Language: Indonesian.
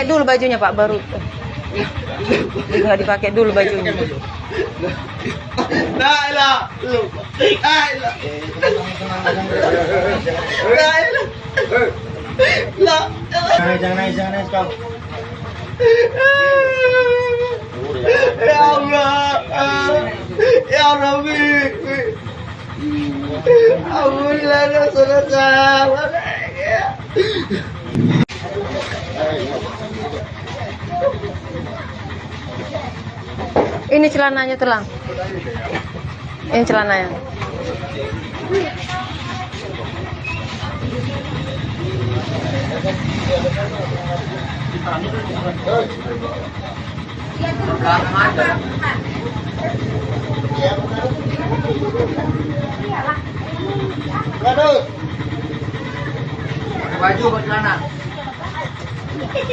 dipakai dulu bajunya Pak baru. Nggak dipakai dulu bajunya. Jangan nangis kau. Ya Allah, ya Rabbi, ampunilah saudara saya. Ini celananya tulang. Ini celananya. Baju buat celana.